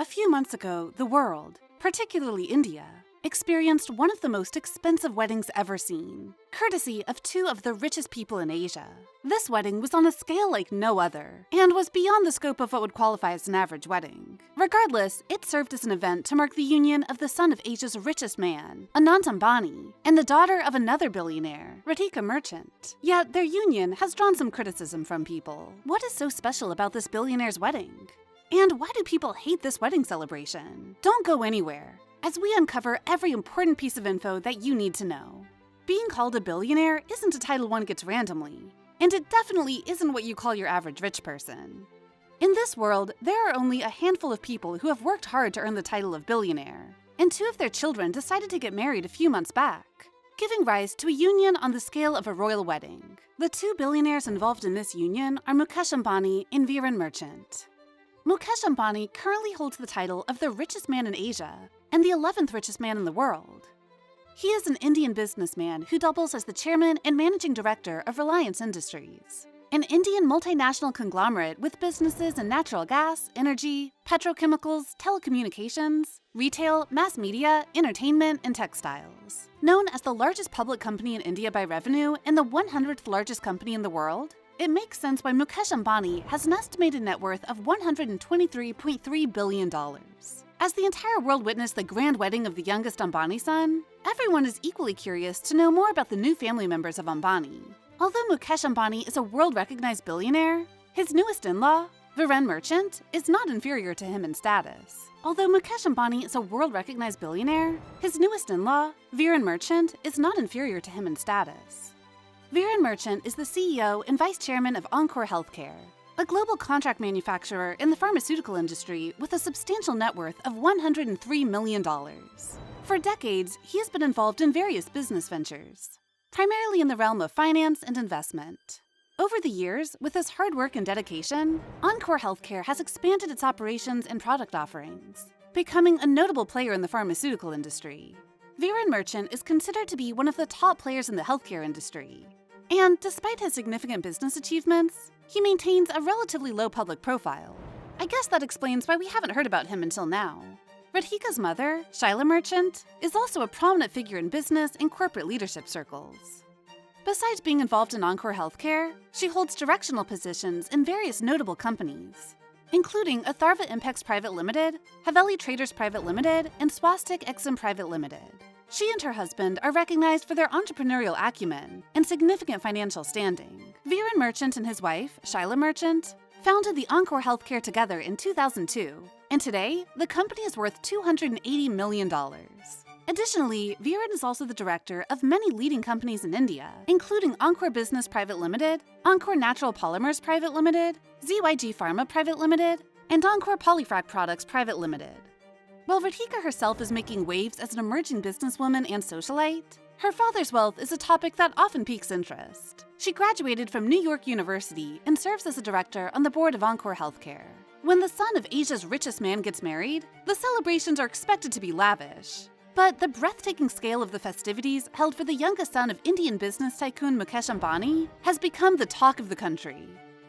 A few months ago, the world, particularly India, experienced one of the most expensive weddings ever seen, courtesy of two of the richest people in Asia. This wedding was on a scale like no other, and was beyond the scope of what would qualify as an average wedding. Regardless, it served as an event to mark the union of the son of Asia's richest man, Anant Ambani, and the daughter of another billionaire, Ritika Merchant. Yet their union has drawn some criticism from people. What is so special about this billionaire's wedding? And why do people hate this wedding celebration? Don't go anywhere, as we uncover every important piece of info that you need to know. Being called a billionaire isn't a title one gets randomly, and it definitely isn't what you call your average rich person. In this world, there are only a handful of people who have worked hard to earn the title of billionaire, and two of their children decided to get married a few months back, giving rise to a union on the scale of a royal wedding. The two billionaires involved in this union are Mukesh Ambani and Viren Merchant. Mukesh Ambani currently holds the title of the richest man in Asia and the 11th richest man in the world. He is an Indian businessman who doubles as the chairman and managing director of Reliance Industries, an Indian multinational conglomerate with businesses in natural gas, energy, petrochemicals, telecommunications, retail, mass media, entertainment, and textiles. Known as the largest public company in India by revenue and the 100th largest company in the world, it makes sense why Mukesh Ambani has an estimated net worth of $123.3 billion. As the entire world witnessed the grand wedding of the youngest Ambani son, everyone is equally curious to know more about the new family members of Ambani. Although Mukesh Ambani is a world-recognized billionaire, his newest in-law, Viren Merchant, is not inferior to him in status. Although Mukesh Ambani is a world-recognized billionaire, his newest in-law, Viren Merchant, is not inferior to him in status. Viren Merchant is the CEO and vice chairman of Encore Healthcare, a global contract manufacturer in the pharmaceutical industry with a substantial net worth of $103 million. For decades, he has been involved in various business ventures, primarily in the realm of finance and investment. Over the years, with his hard work and dedication, Encore Healthcare has expanded its operations and product offerings, becoming a notable player in the pharmaceutical industry. Viren Merchant is considered to be one of the top players in the healthcare industry. And despite his significant business achievements, he maintains a relatively low public profile. I guess that explains why we haven't heard about him until now. Ritika's mother, Shaila Merchant, is also a prominent figure in business and corporate leadership circles. Besides being involved in Encore Healthcare, she holds directional positions in various notable companies, including Atharva Impex Private Limited, Haveli Traders Private Limited, and Swastik Exim Private Limited. She and her husband are recognized for their entrepreneurial acumen and significant financial standing. Viren Merchant and his wife, Shaila Merchant, founded the Encore Healthcare together in 2002, and today, the company is worth $280 million. Additionally, Viren is also the director of many leading companies in India, including Encore Business Private Limited, Encore Natural Polymers Private Limited, ZYG Pharma Private Limited, and Encore Polyfrac Products Private Limited. While Ritika herself is making waves as an emerging businesswoman and socialite, her father's wealth is a topic that often piques interest. She graduated from New York University and serves as a director on the board of Encore Healthcare. When the son of Asia's richest man gets married, the celebrations are expected to be lavish. But the breathtaking scale of the festivities held for the youngest son of Indian business tycoon Mukesh Ambani has become the talk of the country,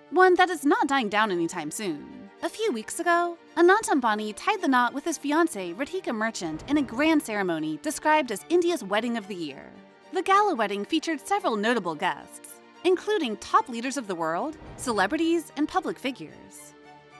one that is not dying down anytime soon. A few weeks ago, Anant Ambani tied the knot with his fiancée Ritika Merchant in a grand ceremony described as India's wedding of the year. The gala wedding featured several notable guests, including top leaders of the world, celebrities, and public figures.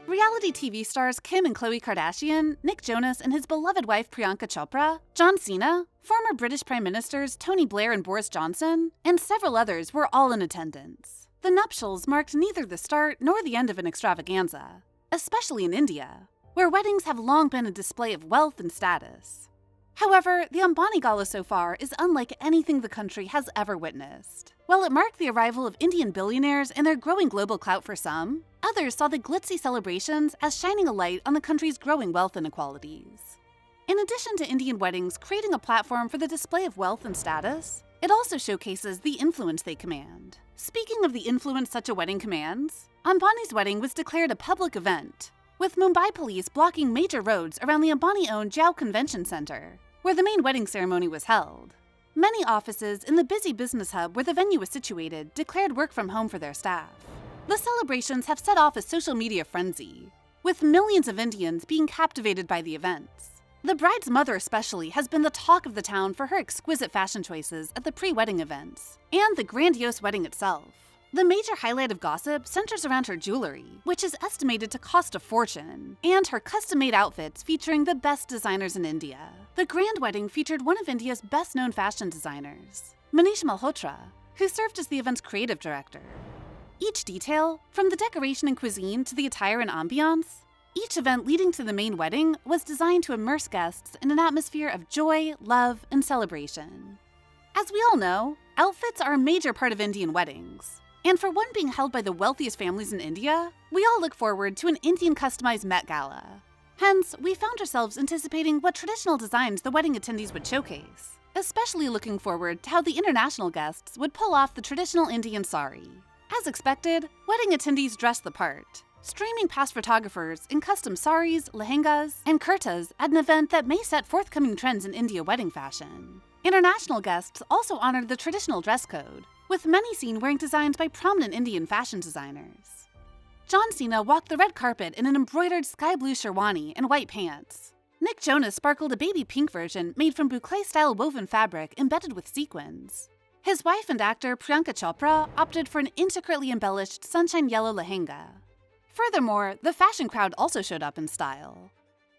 Reality TV stars Kim and Khloe Kardashian, Nick Jonas and his beloved wife Priyanka Chopra, John Cena, former British Prime Ministers Tony Blair and Boris Johnson, and several others were all in attendance. The nuptials marked neither the start nor the end of an extravaganza, especially in India, where weddings have long been a display of wealth and status. However, the Ambani Gala so far is unlike anything the country has ever witnessed. While it marked the arrival of Indian billionaires and their growing global clout for some, others saw the glitzy celebrations as shining a light on the country's growing wealth inequalities. In addition to Indian weddings creating a platform for the display of wealth and status, it also showcases the influence they command. Speaking of the influence such a wedding commands, Ambani's wedding was declared a public event, with Mumbai police blocking major roads around the Ambani-owned Jao Convention Center, where the main wedding ceremony was held. Many offices in the busy business hub where the venue was situated declared work from home for their staff. The celebrations have set off a social media frenzy, with millions of Indians being captivated by the events. The bride's mother especially has been the talk of the town for her exquisite fashion choices at the pre-wedding events and the grandiose wedding itself. The major highlight of gossip centers around her jewelry, which is estimated to cost a fortune, and her custom-made outfits featuring the best designers in India. The grand wedding featured one of India's best-known fashion designers, Manish Malhotra, who served as the event's creative director. Each detail, from the decoration and cuisine to the attire and ambiance, each event leading to the main wedding was designed to immerse guests in an atmosphere of joy, love, and celebration. As we all know, outfits are a major part of Indian weddings. And for one being held by the wealthiest families in India, we all look forward to an Indian customized Met Gala. Hence, we found ourselves anticipating what traditional designs the wedding attendees would showcase, especially looking forward to how the international guests would pull off the traditional Indian sari. As expected, wedding attendees dressed the part, streaming past photographers in custom saris, lehengas, and kurtas at an event that may set forthcoming trends in India wedding fashion. International guests also honored the traditional dress code, with many seen wearing designs by prominent Indian fashion designers. John Cena walked the red carpet in an embroidered sky blue sherwani and white pants. Nick Jonas sparkled a baby pink version made from boucle-style woven fabric embedded with sequins. His wife and actor Priyanka Chopra opted for an intricately embellished sunshine yellow lehenga. Furthermore, the fashion crowd also showed up in style.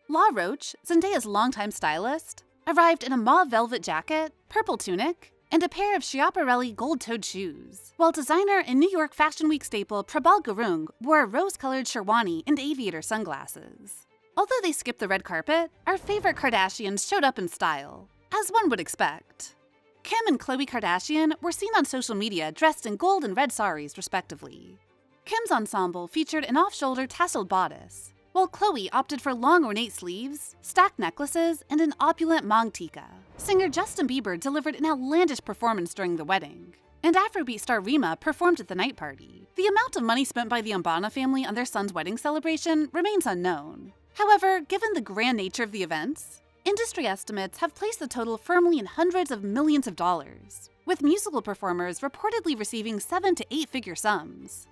La Roche, Zendaya's longtime stylist, arrived in a mauve velvet jacket, purple tunic, and a pair of Schiaparelli gold-toed shoes, while designer and New York Fashion Week staple Prabal Gurung wore a rose-colored sherwani and aviator sunglasses. Although they skipped the red carpet, our favorite Kardashians showed up in style, as one would expect. Kim and Khloe Kardashian were seen on social media dressed in gold and red saris, respectively. Kim's ensemble featured an off-shoulder tasseled bodice, while Khloe opted for long ornate sleeves, stacked necklaces, and an opulent mang tika. Singer Justin Bieber delivered an outlandish performance during the wedding, and Afrobeat star Rima performed at the night party. The amount of money spent by the Ambani family on their son's wedding celebration remains unknown. However, given the grand nature of the events, industry estimates have placed the total firmly in hundreds of millions of dollars, with musical performers reportedly receiving 7 to 8-figure sums.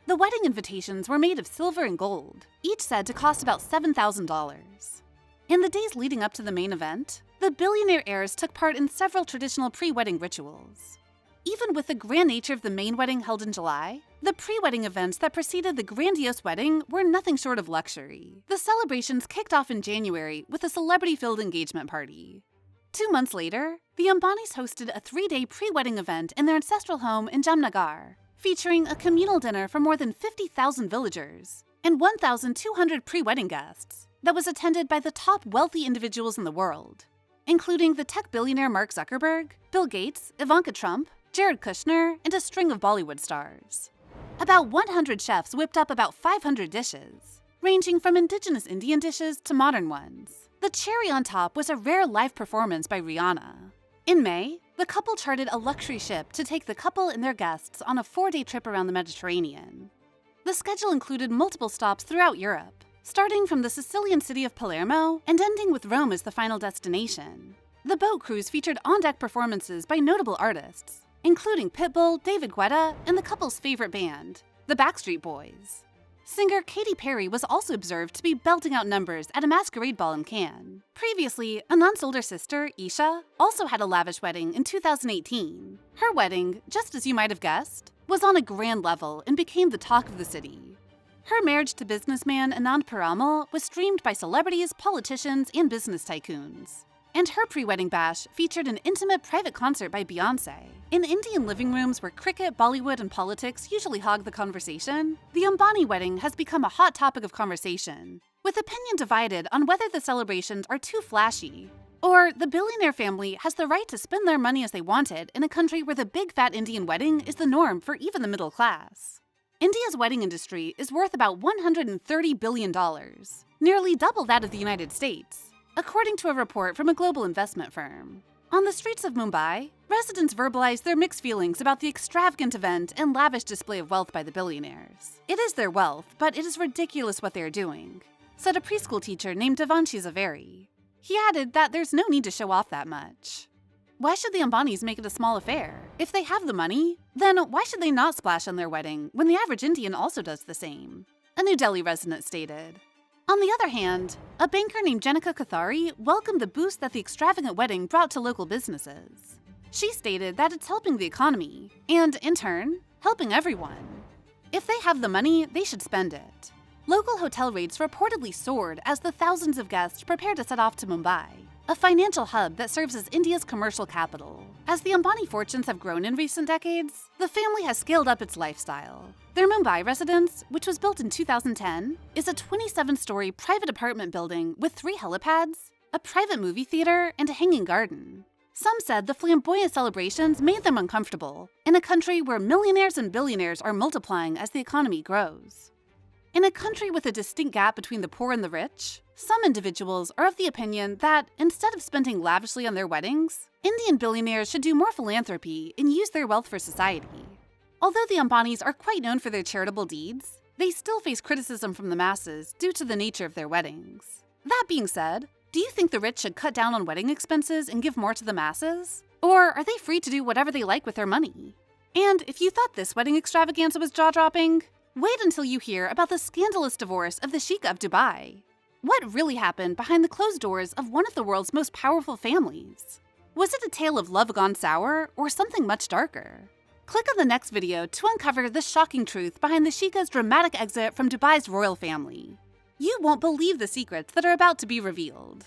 The wedding invitations were made of silver and gold, each said to cost about $7,000. In the days leading up to the main event, the billionaire heirs took part in several traditional pre-wedding rituals. Even with the grand nature of the main wedding held in July, the pre-wedding events that preceded the grandiose wedding were nothing short of luxury. The celebrations kicked off in January with a celebrity-filled engagement party. 2 months later, the Ambanis hosted a 3-day pre-wedding event in their ancestral home in Jamnagar, featuring a communal dinner for more than 50,000 villagers and 1,200 pre-wedding guests that was attended by the top wealthy individuals in the world, including the tech billionaire Mark Zuckerberg, Bill Gates, Ivanka Trump, Jared Kushner, and a string of Bollywood stars. About 100 chefs whipped up about 500 dishes, ranging from indigenous Indian dishes to modern ones. The cherry on top was a rare live performance by Rihanna. In May, the couple chartered a luxury ship to take the couple and their guests on a 4-day trip around the Mediterranean. The schedule included multiple stops throughout Europe, starting from the Sicilian city of Palermo and ending with Rome as the final destination. The boat cruise featured on-deck performances by notable artists, including Pitbull, David Guetta, and the couple's favorite band, the Backstreet Boys. Singer Katy Perry was also observed to be belting out numbers at a masquerade ball in Cannes. Previously, Anant's older sister, Isha, also had a lavish wedding in 2018. Her wedding, just as you might have guessed, was on a grand level and became the talk of the city. Her marriage to businessman Anant Piramal was streamed by celebrities, politicians, and business tycoons. And her pre-wedding bash featured an intimate private concert by Beyoncé. In Indian living rooms where cricket, Bollywood, and politics usually hog the conversation, the Ambani wedding has become a hot topic of conversation, with opinion divided on whether the celebrations are too flashy, or the billionaire family has the right to spend their money as they wanted in a country where the big fat Indian wedding is the norm for even the middle class. India's wedding industry is worth about $130 billion, nearly double that of the United States, according to a report from a global investment firm. On the streets of Mumbai, residents verbalized their mixed feelings about the extravagant event and lavish display of wealth by the billionaires. It is their wealth, but it is ridiculous what they are doing, said a preschool teacher named Devanshi Zaveri. He added that there's no need to show off that much. Why should the Ambanis make it a small affair? If they have the money, then why should they not splash on their wedding when the average Indian also does the same? A New Delhi resident stated. On the other hand, a banker named Jenica Kathari welcomed the boost that the extravagant wedding brought to local businesses. She stated that it's helping the economy, and in turn, helping everyone. If they have the money, they should spend it. Local hotel rates reportedly soared as the thousands of guests prepared to set off to Mumbai, a financial hub that serves as India's commercial capital. As the Ambani fortunes have grown in recent decades, the family has scaled up its lifestyle. Their Mumbai residence, which was built in 2010, is a 27-story private apartment building with 3 helipads, a private movie theater, and a hanging garden. Some said the flamboyant celebrations made them uncomfortable in a country where millionaires and billionaires are multiplying as the economy grows. In a country with a distinct gap between the poor and the rich, some individuals are of the opinion that instead of spending lavishly on their weddings, Indian billionaires should do more philanthropy and use their wealth for society. Although the Ambanis are quite known for their charitable deeds, they still face criticism from the masses due to the nature of their weddings. That being said, do you think the rich should cut down on wedding expenses and give more to the masses? Or are they free to do whatever they like with their money? And if you thought this wedding extravaganza was jaw-dropping, wait until you hear about the scandalous divorce of the Sheikh of Dubai. What really happened behind the closed doors of one of the world's most powerful families? Was it a tale of love gone sour or something much darker? Click on the next video to uncover the shocking truth behind the Sheikah's dramatic exit from Dubai's royal family. You won't believe the secrets that are about to be revealed.